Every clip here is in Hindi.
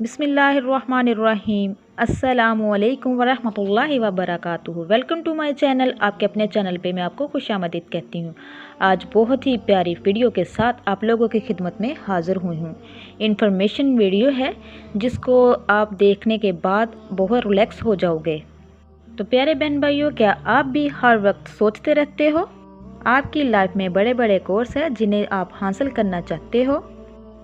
बिस्मिल्लाहिर्रहमानिर्रहीम। अस्सलामुअलैकुम वरहमतुल्लाहि वबरकातुहू। Welcome to my channel. आपके अपने चैनल पे मैं आपको खुशामदीद कहती हूँ। आज बहुत ही प्यारी वीडियो के साथ आप लोगों की खिदमत में हाज़िर हुई हूँ। इन्फॉर्मेशन वीडियो है जिसको आप देखने के बाद बहुत रिलैक्स हो जाओगे। तो प्यारे बहन भाइयों, क्या आप भी हर वक्त सोचते रहते हो? आपकी लाइफ में बड़े बड़े कोर्स हैं जिन्हें आप हासिल करना चाहते हो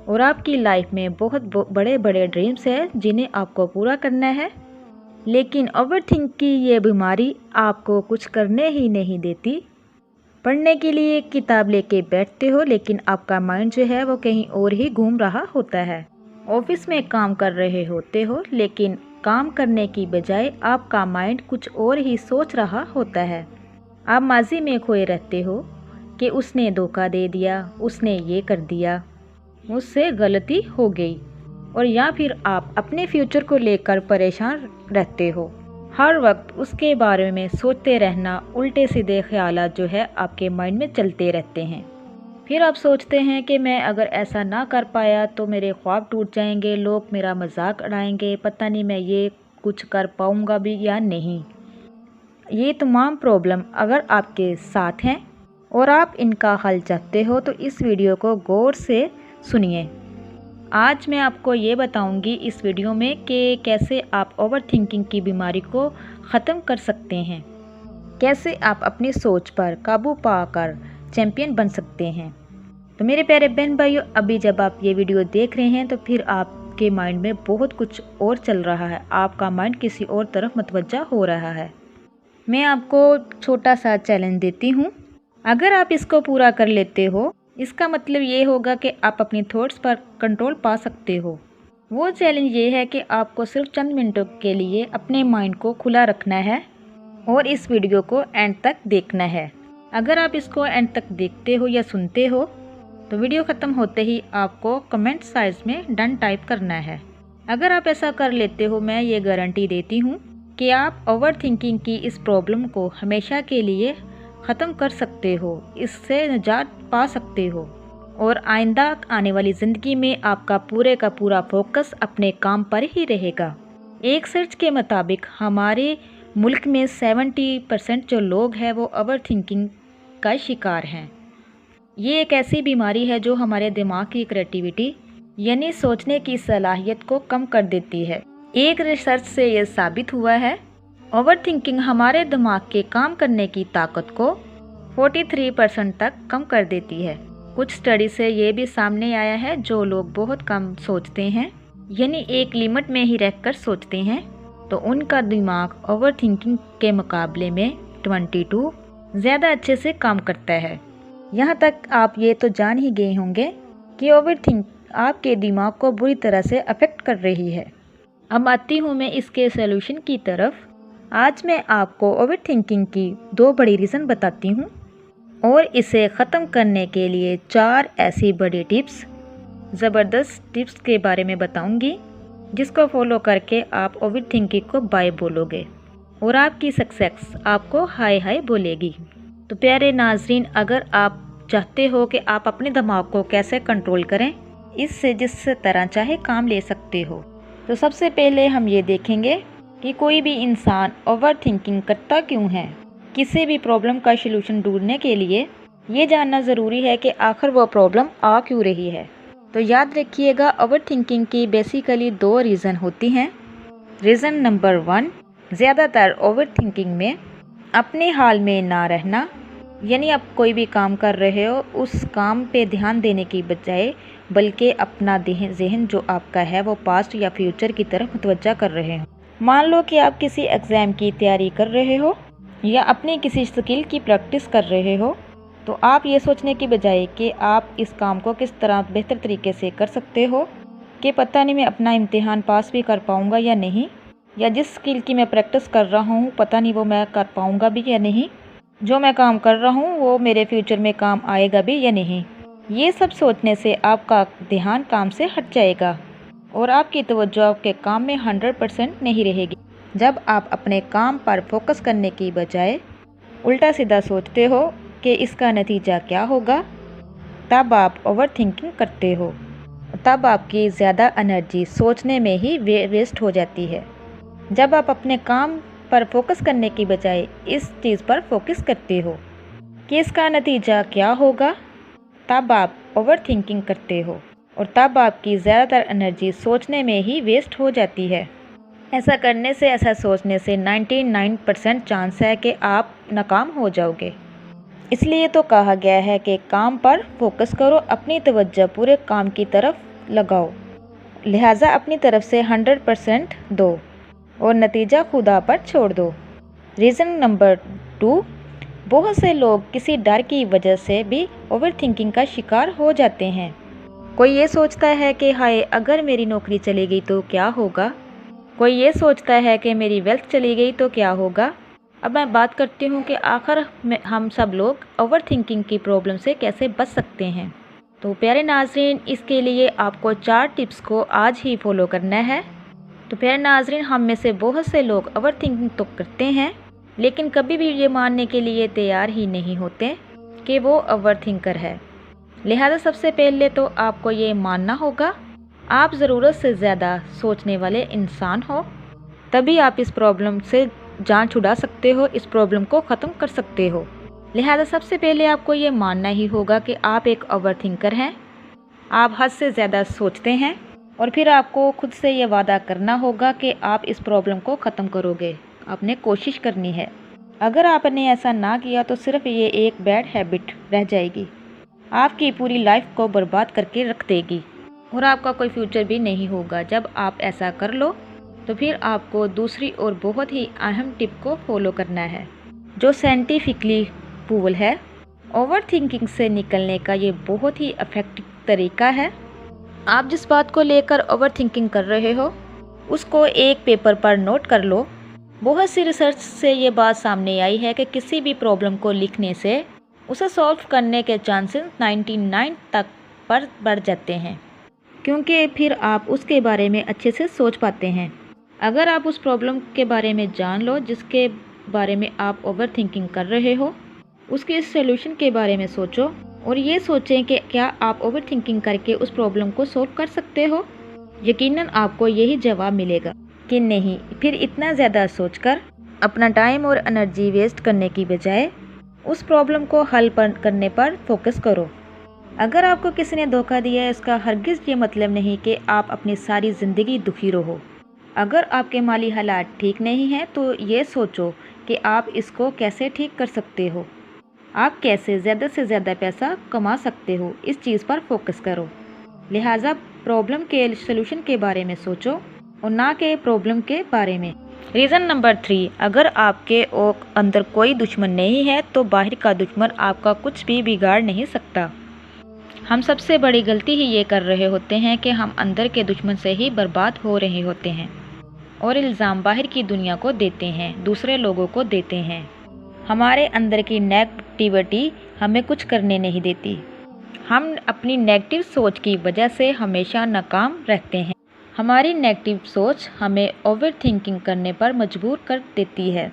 और आपकी लाइफ में बहुत बड़े बड़े ड्रीम्स हैं जिन्हें आपको पूरा करना है, लेकिन ओवरथिंक की ये बीमारी आपको कुछ करने ही नहीं देती। पढ़ने के लिए किताब लेके बैठते हो लेकिन आपका माइंड जो है वो कहीं और ही घूम रहा होता है। ऑफिस में काम कर रहे होते हो लेकिन काम करने की बजाय आपका माइंड कुछ और ही सोच रहा होता है। आप माजी में खोए रहते हो कि उसने धोखा दे दिया, उसने ये कर दिया, मुझसे गलती हो गई, और या फिर आप अपने फ्यूचर को लेकर परेशान रहते हो। हर वक्त उसके बारे में सोचते रहना, उल्टे सीधे ख्यालात जो है आपके माइंड में चलते रहते हैं। फिर आप सोचते हैं कि मैं अगर ऐसा ना कर पाया तो मेरे ख्वाब टूट जाएंगे, लोग मेरा मजाक उड़ाएंगे, पता नहीं मैं ये कुछ कर पाऊंगा भी या नहीं। ये तमाम प्रॉब्लम अगर आपके साथ हैं और आप इनका हल चाहते हो तो इस वीडियो को गौर से सुनिए। आज मैं आपको ये बताऊंगी इस वीडियो में कि कैसे आप ओवरथिंकिंग की बीमारी को ख़त्म कर सकते हैं, कैसे आप अपनी सोच पर काबू पाकर चैंपियन बन सकते हैं। तो मेरे प्यारे बहन भाइयों, अभी जब आप ये वीडियो देख रहे हैं तो फिर आपके माइंड में बहुत कुछ और चल रहा है, आपका माइंड किसी और तरफ मतवज्जा हो रहा है। मैं आपको छोटा सा चैलेंज देती हूँ, अगर आप इसको पूरा कर लेते हो इसका मतलब ये होगा कि आप अपनी थॉट्स पर कंट्रोल पा सकते हो। वो चैलेंज ये है कि आपको सिर्फ चंद मिनटों के लिए अपने माइंड को खुला रखना है और इस वीडियो को एंड तक देखना है। अगर आप इसको एंड तक देखते हो या सुनते हो तो वीडियो ख़त्म होते ही आपको कमेंट साइज में डन टाइप करना है। अगर आप ऐसा कर लेते हो, मैं ये गारंटी देती हूँ कि आप ओवरथिंकिंग की इस प्रॉब्लम को हमेशा के लिए ख़त्म कर सकते हो, इससे निजात पा सकते हो और आइंदा आने वाली ज़िंदगी में आपका पूरे का पूरा फोकस अपने काम पर ही रहेगा। एक सर्च के मुताबिक हमारे मुल्क में 70% जो लोग हैं वो ओवरथिंकिंग का शिकार हैं। ये एक ऐसी बीमारी है जो हमारे दिमाग की क्रिएटिविटी यानी सोचने की सलाहियत को कम कर देती है। एक रिसर्च से ये साबित हुआ है, ओवरथिंकिंग हमारे दिमाग के काम करने की ताकत को 43% तक कम कर देती है। कुछ स्टडी से ये भी सामने आया है, जो लोग बहुत कम सोचते हैं यानी एक लिमिट में ही रहकर सोचते हैं तो उनका दिमाग ओवरथिंकिंग के मुकाबले में 22 ज़्यादा अच्छे से काम करता है। यहाँ तक आप ये तो जान ही गए होंगे कि ओवरथिंक आपके दिमाग को बुरी तरह से अफेक्ट कर रही है। अब आती हूँ मैं इसके सलूशन की तरफ। आज मैं आपको ओवरथिंकिंग की 2 बड़ी रीज़न बताती हूँ और इसे ख़त्म करने के लिए 4 ऐसी बड़ी टिप्स, ज़बरदस्त टिप्स के बारे में बताऊँगी जिसको फॉलो करके आप ओवरथिंकिंग को बाय बोलोगे और आपकी सक्सेस आपको हाय हाय बोलेगी। तो प्यारे नाजरीन, अगर आप चाहते हो कि आप अपने दिमाग को कैसे कंट्रोल करें, इससे जिस तरह चाहे काम ले सकते हो, तो सबसे पहले हम ये देखेंगे कि कोई भी इंसान ओवरथिंकिंग करता क्यों है। किसी भी प्रॉब्लम का सलूशन ढूंढने के लिए ये जानना ज़रूरी है कि आखिर वो प्रॉब्लम आ क्यों रही है। तो याद रखिएगा, ओवरथिंकिंग की बेसिकली 2 रीज़न होती हैं। रीज़न नंबर 1, ज़्यादातर ओवरथिंकिंग में अपने हाल में ना रहना, यानी आप कोई भी काम कर रहे हो उस काम पे ध्यान देने की बजाय बल्कि अपना जहन जो आपका है वो पास्ट या फ्यूचर की तरफ मुतवज्जा कर रहे हो। मान लो कि आप किसी एग्ज़ाम की तैयारी कर रहे हो या अपनी किसी स्किल की प्रैक्टिस कर रहे हो, तो आप ये सोचने की बजाय कि आप इस काम को किस तरह बेहतर तरीके से कर सकते हो कि पता नहीं मैं अपना इम्तिहान पास भी कर पाऊँगा या नहीं, या जिस स्किल की मैं प्रैक्टिस कर रहा हूँ पता नहीं वो मैं कर पाऊँगा भी या नहीं, जो मैं काम कर रहा हूँ वो मेरे फ्यूचर में काम आएगा भी या नहीं। ये सब सोचने से आपका ध्यान काम से हट जाएगा और आपकी तवज्जो आपके काम में 100% नहीं रहेगी। जब आप अपने काम पर फोकस करने की बजाय उल्टा सीधा सोचते हो कि इसका नतीजा क्या होगा, तब आप ओवरथिंकिंग करते हो। तब आपकी ज़्यादा एनर्जी सोचने में ही वेस्ट हो जाती है। जब आप अपने काम पर फोकस करने की बजाय इस चीज़ पर फोकस करते हो कि इसका नतीजा क्या होगा, तब आप ओवर थिंकिंग करते हो और तब आपकी ज़्यादातर एनर्जी सोचने में ही वेस्ट हो जाती है। ऐसा करने से, ऐसा सोचने से 99% चांस है कि आप नाकाम हो जाओगे। इसलिए तो कहा गया है कि काम पर फोकस करो, अपनी तवज्जो पूरे काम की तरफ लगाओ, लिहाजा अपनी तरफ से 100% दो और नतीजा खुदा पर छोड़ दो। रीज़न नंबर 2, बहुत से लोग किसी डर की वजह से भी ओवर थिंकिंग का शिकार हो जाते हैं। कोई ये सोचता है कि हाय अगर मेरी नौकरी चली गई तो क्या होगा, कोई ये सोचता है कि मेरी वेल्थ चली गई तो क्या होगा। अब मैं बात करती हूँ कि आखिर में हम सब लोग ओवर थिंकिंग की प्रॉब्लम से कैसे बच सकते हैं। तो प्यारे नाजरीन, इसके लिए आपको 4 टिप्स को आज ही फॉलो करना है। तो प्यारे नाजरीन, हम में से बहुत से लोग ओवर थिंकिंग तो करते हैं लेकिन कभी भी ये मानने के लिए तैयार ही नहीं होते कि वो ओवर थिंकर है। लिहाजा सबसे पहले तो आपको ये मानना होगा आप ज़रूरत से ज़्यादा सोचने वाले इंसान हो, तभी आप इस प्रॉब्लम से जान छुड़ा सकते हो, इस प्रॉब्लम को ख़त्म कर सकते हो। लिहाजा सबसे पहले आपको ये मानना ही होगा कि आप एक ओवर थिंकर हैं, आप हद से ज़्यादा सोचते हैं और फिर आपको खुद से ये वादा करना होगा कि आप इस प्रॉब्लम को ख़त्म करोगे। आपने कोशिश करनी है। अगर आपने ऐसा ना किया तो सिर्फ ये एक बैड हैबिट रह जाएगी, आपकी पूरी लाइफ को बर्बाद करके रख देगी और आपका कोई फ्यूचर भी नहीं होगा। जब आप ऐसा कर लो तो फिर आपको दूसरी और बहुत ही अहम टिप को फॉलो करना है जो साइंटिफिकली प्रूवल है। ओवर थिंकिंग से निकलने का ये बहुत ही इफेक्टिव तरीका है। आप जिस बात को लेकर ओवर थिंकिंग कर रहे हो उसको एक पेपर पर नोट कर लो। बहुत सी रिसर्च से ये बात सामने आई है कि किसी भी प्रॉब्लम को लिखने से उसे सॉल्व करने के चांसेस 99 तक पर बढ़ जाते हैं, क्योंकि फिर आप उसके बारे में अच्छे से सोच पाते हैं। अगर आप उस प्रॉब्लम के बारे में जान लो जिसके बारे में आप ओवर थिंकिंग कर रहे हो, उसके सॉल्यूशन के बारे में सोचो और ये सोचें कि क्या आप ओवर थिंकिंग करके उस प्रॉब्लम को सॉल्व कर सकते हो। यकीनन आपको यही जवाब मिलेगा कि नहीं। फिर इतना ज़्यादा सोचकर अपना टाइम और एनर्जी वेस्ट करने की बजाय उस प्रॉब्लम को हल करने पर फोकस करो। अगर आपको किसी ने धोखा दिया है, इसका हरगिज़ ये मतलब नहीं कि आप अपनी सारी ज़िंदगी दुखी रहो। अगर आपके माली हालात ठीक नहीं हैं तो ये सोचो कि आप इसको कैसे ठीक कर सकते हो, आप कैसे ज़्यादा से ज़्यादा पैसा कमा सकते हो, इस चीज़ पर फोकस करो। लिहाजा प्रॉब्लम के सलूशन के बारे में सोचो और ना कि प्रॉब्लम के बारे में। रीज़न नंबर 3, अगर आपके अंदर कोई दुश्मन नहीं है तो बाहर का दुश्मन आपका कुछ भी बिगाड़ नहीं सकता। हम सबसे बड़ी गलती ही ये कर रहे होते हैं कि हम अंदर के दुश्मन से ही बर्बाद हो रहे होते हैं और इल्ज़ाम बाहर की दुनिया को देते हैं, दूसरे लोगों को देते हैं। हमारे अंदर की नेगेटिविटी हमें कुछ करने नहीं देती। हम अपनी नेगेटिव सोच की वजह से हमेशा नाकाम रहते हैं। हमारी नेगेटिव सोच हमें ओवर थिंकिंग करने पर मजबूर कर देती है।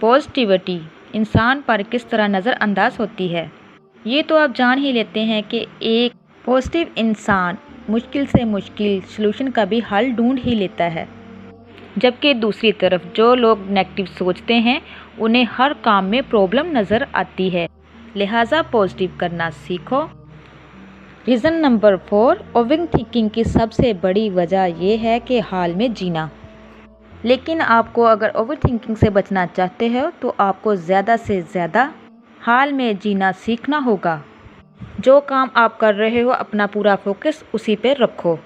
पॉजिटिविटी इंसान पर किस तरह नज़रअंदाज होती है ये तो आप जान ही लेते हैं कि एक पॉजिटिव इंसान मुश्किल से मुश्किल सलूशन का भी हल ढूंढ ही लेता है, जबकि दूसरी तरफ जो लोग नेगेटिव सोचते हैं उन्हें हर काम में प्रॉब्लम नज़र आती है। लिहाजा पॉजिटिव करना सीखो। रीज़न नंबर 4, ओवर थिंकिंग की सबसे बड़ी वजह यह है कि हाल में जीना। लेकिन आपको अगर ओवर थिंकिंग से बचना चाहते हो तो आपको ज़्यादा से ज़्यादा हाल में जीना सीखना होगा। जो काम आप कर रहे हो अपना पूरा फोकस उसी पे रखो।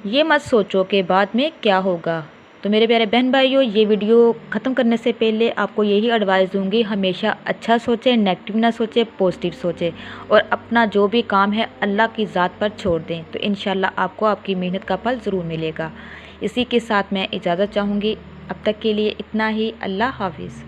ये मत सोचो कि बाद में क्या होगा। तो मेरे प्यारे बहन भाइयों, ये वीडियो ख़त्म करने से पहले आपको यही एडवाइस दूंगी, हमेशा अच्छा सोचें, नेगेटिव ना सोचें, पॉजिटिव सोचें और अपना जो भी काम है अल्लाह की ज़ात पर छोड़ दें, तो इंशाल्लाह आपको आपकी मेहनत का फल ज़रूर मिलेगा। इसी के साथ मैं इजाज़त चाहूँगी। अब तक के लिए इतना ही। अल्लाह हाफिज़।